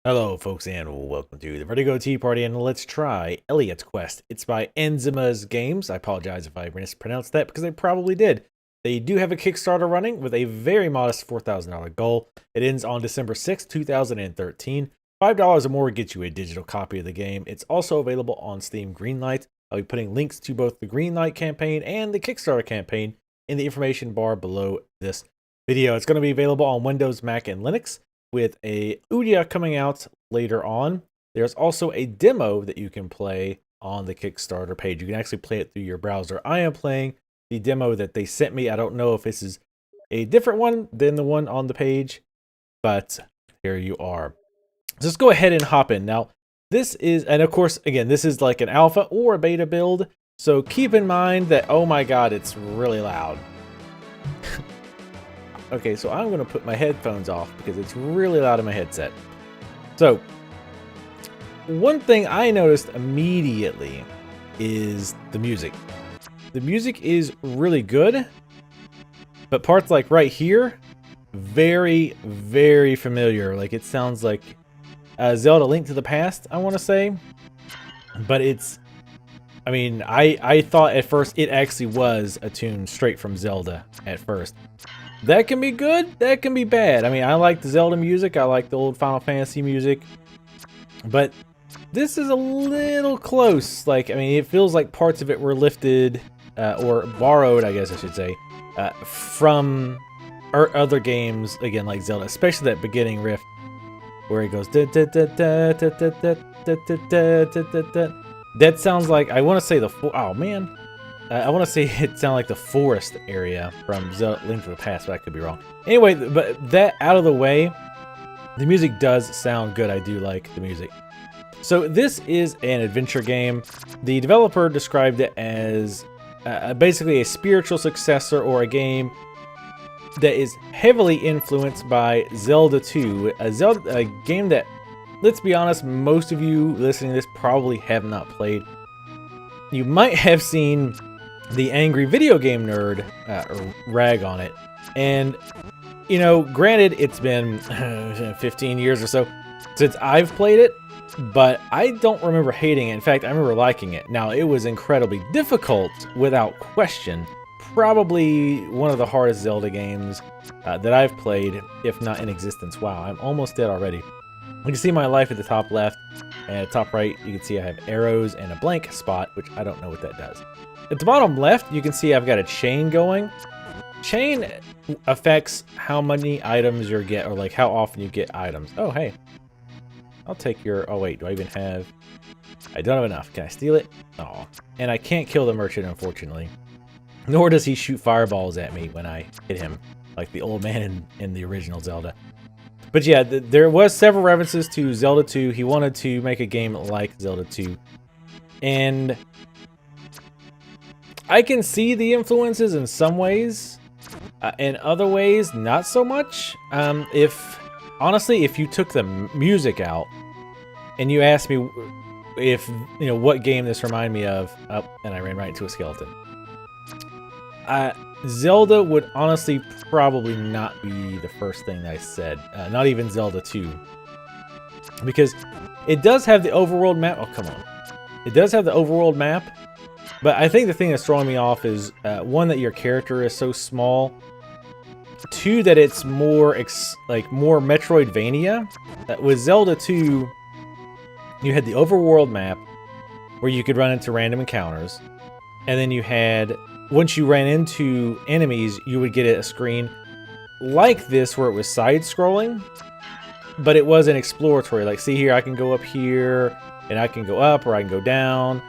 Hello, folks, and welcome to the Vertigo Tea Party, and let's try Elliot Quest. It's by Enzima's Games. I apologize if I mispronounced that because I probably did. They do have a Kickstarter running with a very modest $4,000 goal. It ends on December 6th, 2013. $5 or more gets you a digital copy of the game. It's also available on Steam Greenlight. I'll be putting links to both the Greenlight campaign and the Kickstarter campaign in the information bar below this video. It's going to be available on Windows, Mac, and Linux, with a Ouya coming out later on. There's also a demo that you can play on the Kickstarter page. You can actually play it through your browser. I am playing the demo that they sent me. I don't know if this is a different one than the one on the page, but here you are. Just go ahead and hop in. Now, this is, and of course, again, this is like an alpha or a beta build, so keep in mind that, oh my god, it's really loud. Okay, so I'm going to put my headphones off because it's really loud in my headset. So, one thing I noticed immediately is the music. The music is really good, but parts like right here, very, very familiar. Like, it sounds like Zelda Link to the Past, I want to say. But it's, I mean, I thought at first it actually was a tune straight from Zelda at first. That can be good, that can be bad. I mean, I like the Zelda music, I like the old Final Fantasy music, but this is a little close. Like, I mean, it feels like parts of it were lifted, or borrowed, I guess I should say, from other games, again, like Zelda, especially that beginning riff, where it goes, da, da, da, da, da, da, da, da, da, da, da. That sounds like, I want to say oh man, I want to say it sounded like the forest area from Zelda Link to the Past, but I could be wrong. Anyway, but that out of the way, the music does sound good. I do like the music. So this is an adventure game. The developer described it as basically a spiritual successor, or a game that is heavily influenced by Zelda II, a game that, let's be honest, most of you listening to this probably have not played. You might have seen the Angry Video Game Nerd rag on it, and you know, granted, it's been 15 years or so since I've played it, but I don't remember hating it. In fact, I remember liking it. Now, it was incredibly difficult, without question. Probably one of the hardest Zelda games that I've played, if not in existence. Wow, I'm almost dead already. You can see my life at the top left, and at the top right, you can see I have arrows and a blank spot, which I don't know what that does. At the bottom left, you can see I've got a chain going. Chain affects how many items you get, or like how often you get items. Oh, hey. I'll take your, oh wait, do I even have, I don't have enough. Can I steal it? Oh, and I can't kill the merchant, unfortunately. Nor does he shoot fireballs at me when I hit him, like the old man in the original Zelda. But yeah, there was several references to Zelda 2. He wanted to make a game like Zelda 2. And I can see the influences in some ways. In other ways, not so much. Honestly, if you took the music out and you asked me if, you know, what game this reminded me of, and I ran right into a skeleton. Zelda would honestly probably not be the first thing that I said. Not even Zelda 2. Because it does have the overworld map. Oh, come on. It does have the overworld map. But I think the thing that's throwing me off is, one, that your character is so small. Two, that it's more more Metroidvania. With Zelda 2, you had the overworld map where you could run into random encounters. And then you had, once you ran into enemies, you would get a screen like this where it was side-scrolling. But it wasn't exploratory. Like, see here, I can go up here, and I can go up, or I can go down.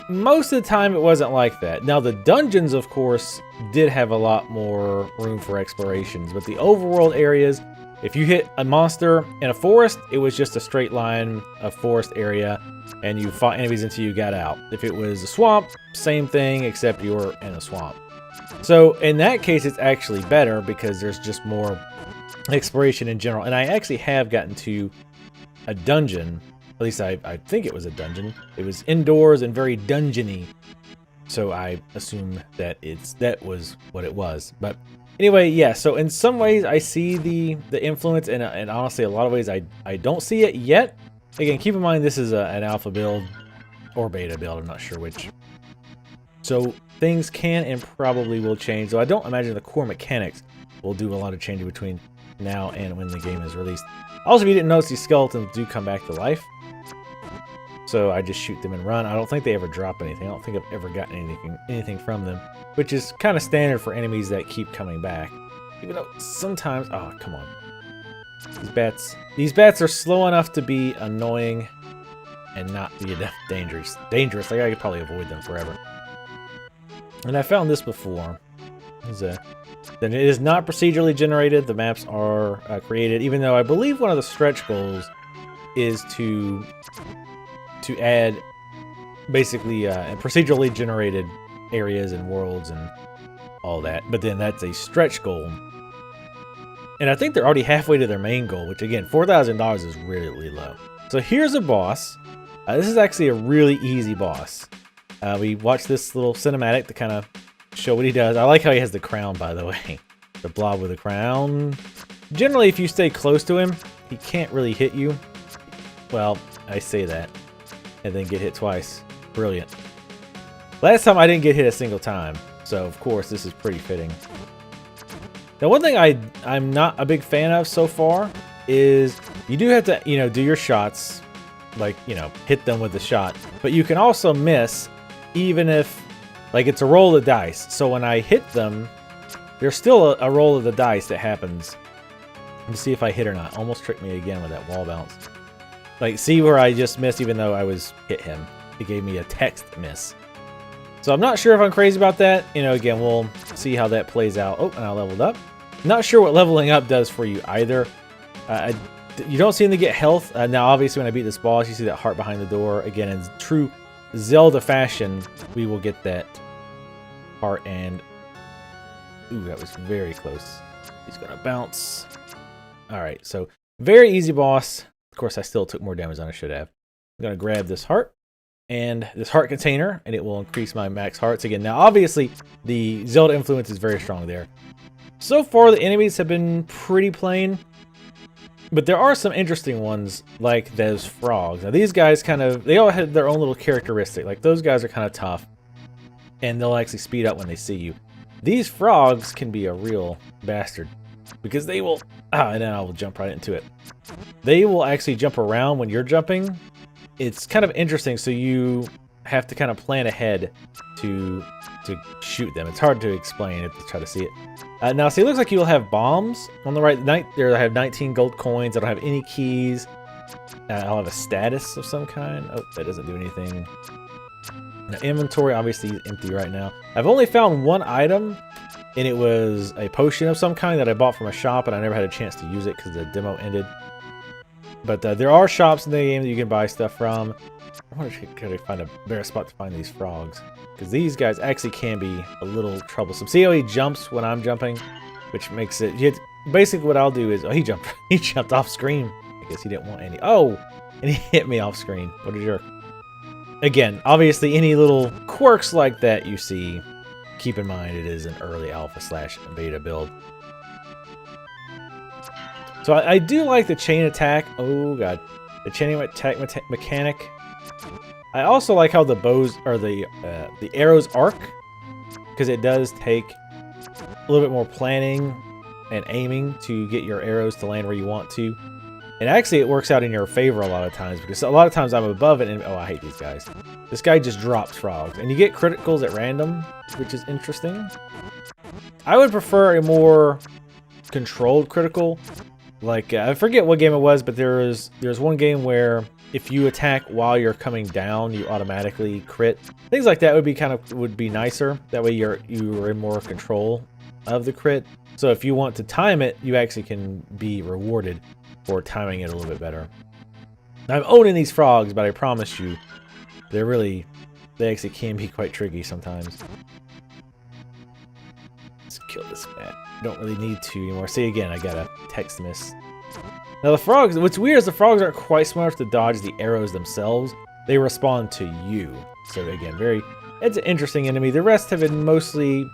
Most of the time, it wasn't like that. Now, the dungeons, of course, did have a lot more room for explorations, but the overworld areas, if you hit a monster in a forest, it was just a straight line of forest area, and you fought enemies until you got out. If it was a swamp, same thing, except you were in a swamp. So, in that case, it's actually better because there's just more exploration in general. And I actually have gotten to a dungeon. At least I think it was a dungeon. It was indoors and very dungeony. So I assume that that was what it was. But Anyway, yeah, so in some ways I see the influence, and honestly, a lot of ways I don't see it yet. Again, keep in mind this is an alpha build, or beta build, I'm not sure which. So things can and probably will change, though I don't imagine the core mechanics will do a lot of changing between now and when the game is released. Also, if you didn't notice, these skeletons do come back to life. So I just shoot them and run. I don't think they ever drop anything. I don't think I've ever gotten anything from them, which is kind of standard for enemies that keep coming back. Even though sometimes, oh, come on. These bats are slow enough to be annoying and not be enough dangerous. Like I could probably avoid them forever. And I found this before. Then it is not procedurally generated. The maps are created, even though I believe one of the stretch goals is to add basically procedurally generated areas and worlds and all that. But then that's a stretch goal. And I think they're already halfway to their main goal, which again, $4,000 is really low. So here's a boss. This is actually a really easy boss. We watched this little cinematic to kind of show what he does. I like how he has the crown, by the way. The blob with the crown. Generally, if you stay close to him, he can't really hit you. Well, I say that. And then get hit twice. Brilliant. Last time I didn't get hit a single time. So, of course, this is pretty fitting. Now, one thing I'm not a big fan of so far is you do have to, do your shots. Like, hit them with the shot. But you can also miss even if, like, it's a roll of dice. So when I hit them, there's still a roll of the dice that happens. Let me see if I hit or not. Almost tricked me again with that wall bounce. Like, see where I just missed even though I was hit him. It gave me a text miss. So I'm not sure if I'm crazy about that. Again, we'll see how that plays out. Oh, and I leveled up. Not sure what leveling up does for you either. You don't seem to get health. Now, obviously, when I beat this boss, you see that heart behind the door. Again, in true Zelda fashion, we will get that heart and... Ooh, that was very close. He's going to bounce. Alright, so very easy boss. Of course, I still took more damage than I should have. I'm going to grab this heart and this heart container, and it will increase my max hearts again. Now, obviously, the Zelda influence is very strong there. So far, the enemies have been pretty plain. But there are some interesting ones, like those frogs. Now, these guys they all have their own little characteristic. Like, those guys are kind of tough, and they'll actually speed up when they see you. These frogs can be a real bastard, because they will... and then I will jump right into it. They will actually jump around when you're jumping. It's kind of interesting, so you have to kind of plan ahead to shoot them. It's hard to explain if you try to see it. Now, see, it looks like you'll have bombs on the right. There, I have 19 gold coins. I don't have any keys. I'll have a status of some kind. Oh, that doesn't do anything. Now, inventory, obviously, empty right now. I've only found one item, and it was a potion of some kind that I bought from a shop, and I never had a chance to use it because the demo ended. But there are shops in the game that you can buy stuff from. I wonder if I could find a better spot to find these frogs. Because these guys actually can be a little troublesome. See how he jumps when I'm jumping? Which makes it... basically what I'll do is... Oh, he jumped off screen. I guess he didn't want any... Oh! And he hit me off screen. What a jerk. Again, obviously any little quirks like that you see, keep in mind it is an early alpha/beta build. So I do like the chain attack. Oh god. The chain attack mechanic. I also like how the bows or the arrows arc, because it does take a little bit more planning and aiming to get your arrows to land where you want to. And actually it works out in your favor a lot of times, because a lot of times I'm above it and oh, I hate these guys. This guy just drops frogs and you get criticals at random, which is interesting. I would prefer a more controlled critical. Like I forget what game it was, but there's one game where if you attack while you're coming down, you automatically crit. Things like that would be nicer. That way you are in more control of the crit. So if you want to time it, you actually can be rewarded for timing it a little bit better. I'm owning these frogs, but I promise you, they actually can be quite tricky sometimes. Let's kill this bat. Don't really need to anymore. See, again, I got a text miss. Now the frogs, what's weird is the frogs aren't quite smart enough to dodge the arrows themselves. They respond to you. So again, it's an interesting enemy. The rest have been mostly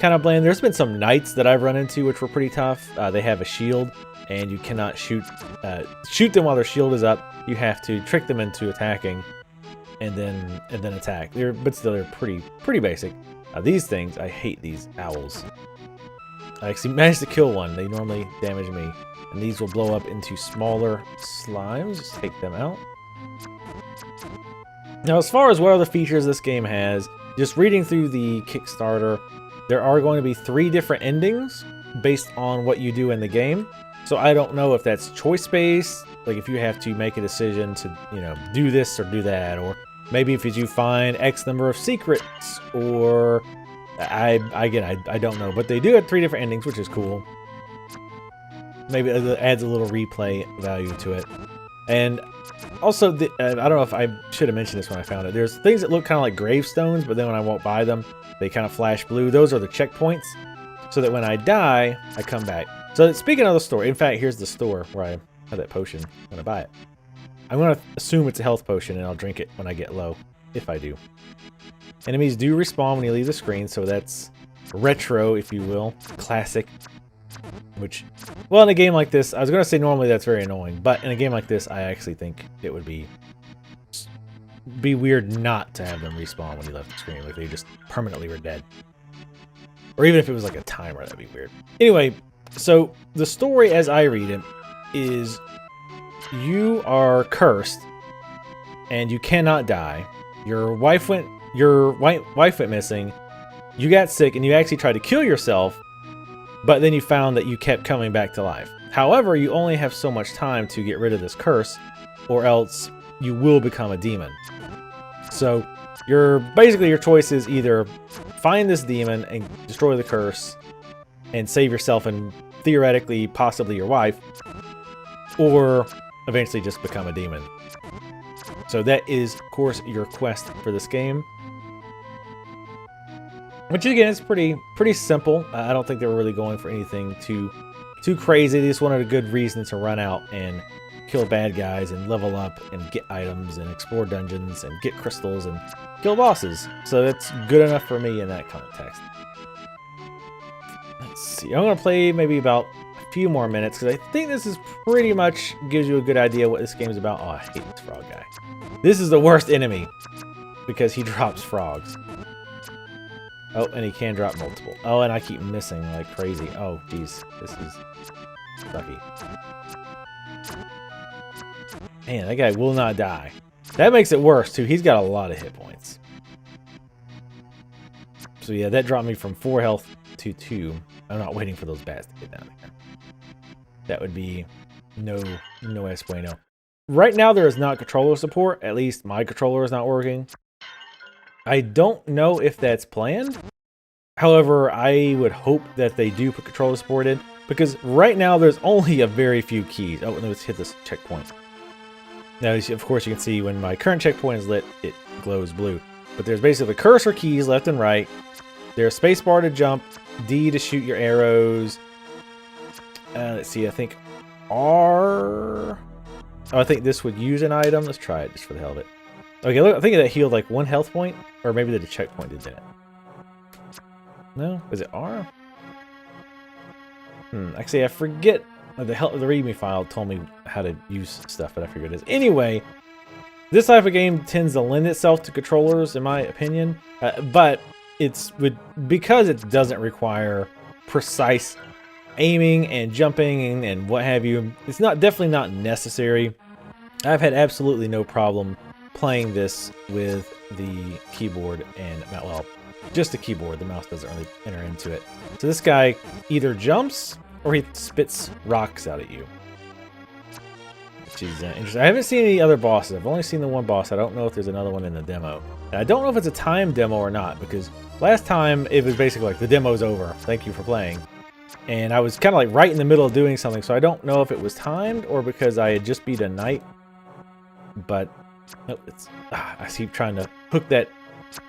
kind of bland. There's been some knights that I've run into which were pretty tough. They have a shield, and you cannot shoot them while their shield is up. You have to trick them into attacking, and then attack. But still, they're pretty basic. These things, I hate these owls. I actually managed to kill one. They normally damage me. And these will blow up into smaller slimes. Just take them out. Now, as far as what other features this game has, just reading through the Kickstarter, there are going to be 3 different endings based on what you do in the game. So I don't know if that's choice-based, like if you have to make a decision to, do this or do that, or maybe if you find X number of secrets, or I don't know. But they do have 3 different endings, which is cool. Maybe it adds a little replay value to it. And also, I don't know if I should have mentioned this when I found it. There's things that look kind of like gravestones, but then when I walk by them, they kind of flash blue. Those are the checkpoints, so that when I die, I come back. So speaking of the store, in fact, here's the store where I have that potion when I buy it. I'm going to assume it's a health potion, and I'll drink it when I get low, if I do. Enemies do respawn when you leave the screen, so that's retro, if you will. Classic. Which, well, in a game like this, I was going to say normally that's very annoying, but in a game like this, I actually think it would be weird not to have them respawn when you left the screen, like they just permanently were dead. Or even if it was like a timer, that'd be weird. Anyway, so the story as I read it is you are cursed and you cannot die. Your wife went missing. You got sick and you actually tried to kill yourself, but then you found that you kept coming back to life. However, you only have so much time to get rid of this curse, or else you will become a demon. So basically your choice is either find this demon and destroy the curse and save yourself and theoretically possibly your wife, or eventually just become a demon. So that is, of course, your quest for this game. Which again is pretty simple. I don't think they were really going for anything too crazy. They just wanted a good reason to run out and kill bad guys and level up and get items and explore dungeons and get crystals and kill bosses. So that's good enough for me in that context. Let's see. I'm going to play maybe about a few more minutes because I think this is pretty much gives you a good idea what this game is about. Oh, I hate this frog guy. This is the worst enemy because he drops frogs. Oh, and he can drop multiple. Oh, and I keep missing like crazy. Oh, jeez. This is sucky. Man, that guy will not die. That makes it worse, too. He's got a lot of hit points. So, yeah, that dropped me from 4 health to 2. I'm not waiting for those bats to get down here. That would be no es bueno. Right now, there is not controller support. At least my controller is not working. I don't know if that's planned. However, I would hope that they do put controller support in, because right now there's only a very few keys. Oh, let's hit this checkpoint. Now, of course, you can see when my current checkpoint is lit, it glows blue. But there's basically cursor keys left and right. There's spacebar to jump, D to shoot your arrows. Let's see, I think R. Oh, I think this would use an item. Let's try it just for the hell of it. Okay, look, I think that healed like 1 health point, or maybe the checkpoint did that. No? Is it R? Actually, I forget. The README file told me how to use stuff, but I figured it is. Anyway, this type of game tends to lend itself to controllers, in my opinion. But because it doesn't require precise aiming and jumping and what have you, it's definitely not necessary. I've had absolutely no problem playing this with the keyboard and, well, just the keyboard. The mouse doesn't really enter into it. So this guy either jumps or he spits rocks out at you, which is interesting. I haven't seen any other bosses. I've only seen the one boss. I don't know if there's another one in the demo. And I don't know if it's a timed demo or not, because last time it was basically like, the demo's over. Thank you for playing. And I was kind of like right in the middle of doing something, so I don't know if it was timed or because I had just beat a knight. But nope, I keep trying to hook that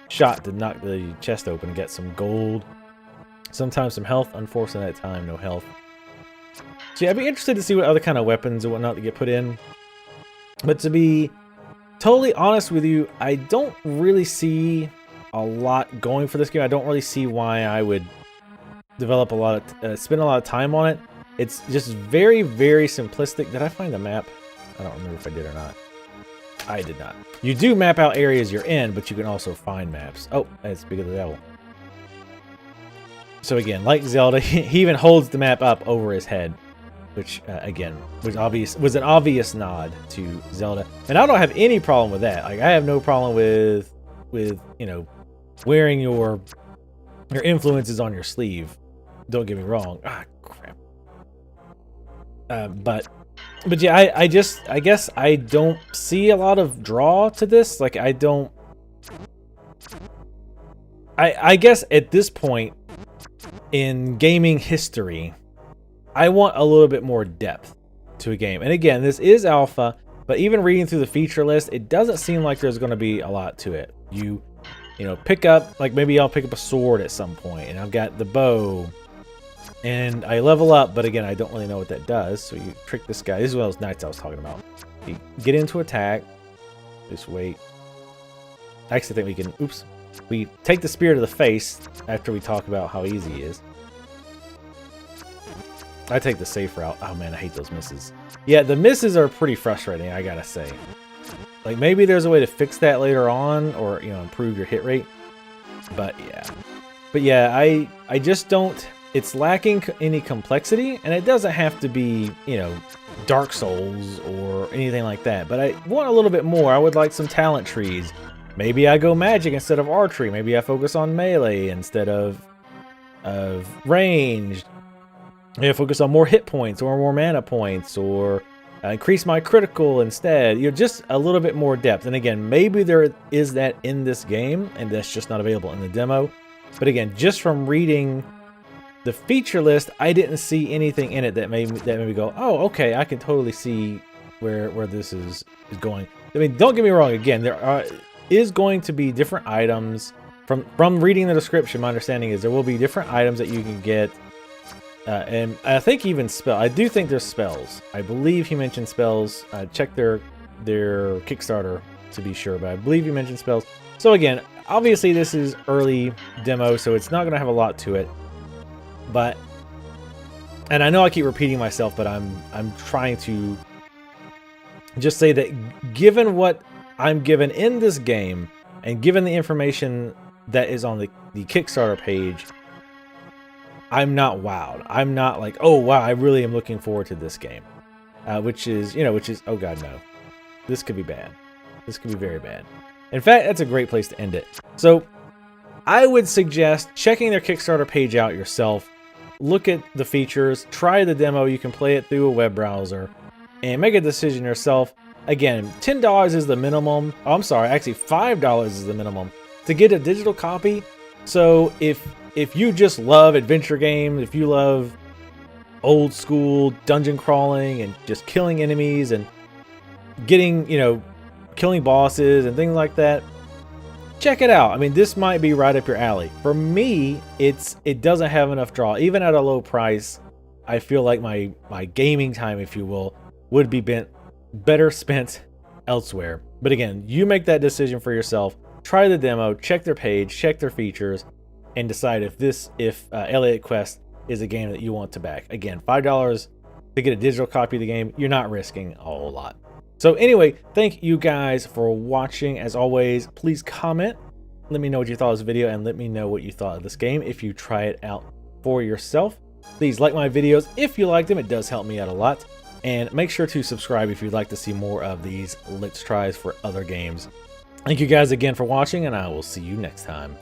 shot to knock the chest open and get some gold. Sometimes some health. Unfortunately, that time, no health. So yeah, I'd be interested to see what other kind of weapons and whatnot to get put in. But to be totally honest with you, I don't really see a lot going for this game. I don't really see why I would develop a lot of, spend a lot of time on it. It's just very, very simplistic. Did I find the map? I don't remember if I did or not. I did not. You do map out areas you're in, but you can also find maps. Oh, that's Speak of the Devil. So again, like Zelda, he even holds the map up over his head, which again was an obvious nod to Zelda. And I don't have any problem with that. Like I have no problem with you know, wearing your influences on your sleeve. Don't get me wrong. Ah, crap. But yeah, I guess I don't see a lot of draw to this. Like I guess at this point in gaming history, I want a little bit more depth to a game. And again, this is alpha, but even reading through the feature list, it doesn't seem like there's going to be a lot to it. You know, pick up, like maybe I'll pick up a sword at some point, and I've got the bow, and I level up, but again, I don't really know what that does. So you trick this guy. This is one of those knights I was talking about. You get into attack. Just wait. I actually think we can, oops. We take the spear to the face after we talk about how easy it is. I take the safe route. Oh man, I hate those misses. Yeah, the misses are pretty frustrating, I gotta say. Like maybe there's a way to fix that later on, or you know, improve your hit rate. But yeah, I just don't. It's lacking any complexity, and it doesn't have to be, you know, Dark Souls or anything like that. But I want a little bit more. I would like some talent trees. Maybe I go magic instead of archery. Maybe I focus on melee instead of ranged. Maybe I focus on more hit points or more mana points, or increase my critical instead. You know, just a little bit more depth. And again, maybe there is that in this game, and that's just not available in the demo. But again, just from reading the feature list, I didn't see anything in it that made me go, oh, okay, I can totally see where this is going. I mean, don't get me wrong. Again, there is going to be different items. From reading the description, my understanding is there will be different items that you can get. And I think even I do think there's spells. I believe he mentioned spells. Check their Kickstarter to be sure, but I believe he mentioned spells. So again, obviously this is early demo, so it's not going to have a lot to it. But, and I know I keep repeating myself, but I'm trying to just say that given what I'm given in this game, and given the information that is on the Kickstarter page, I'm not wowed. I'm not like, oh wow, I really am looking forward to this game. Which is, oh god, no. This could be bad. This could be very bad. In fact, that's a great place to end it. So, I would suggest checking their Kickstarter page out yourself. Look at the features, try the demo. You can play it through a web browser, and make a decision yourself. Again, $10 is the minimum. Oh, I'm sorry, actually $5 is the minimum to get a digital copy. So if you just love adventure games, if you love old school dungeon crawling and just killing enemies and getting, killing bosses and things like that, check it out. I mean, this might be right up your alley. For me, it doesn't have enough draw. Even at a low price, I feel like my gaming time, if you will, would be better spent elsewhere. But again, you make that decision for yourself. Try the demo, check their page, check their features, and decide if Elliot Quest is a game that you want to back. Again, $5 to get a digital copy of the game. You're not risking a whole lot. So anyway, thank you guys for watching. As always, please comment. Let me know what you thought of this video, and let me know what you thought of this game if you try it out for yourself. Please like my videos if you like them. It does help me out a lot. And make sure to subscribe if you'd like to see more of these Let's Tries for other games. Thank you guys again for watching, and I will see you next time.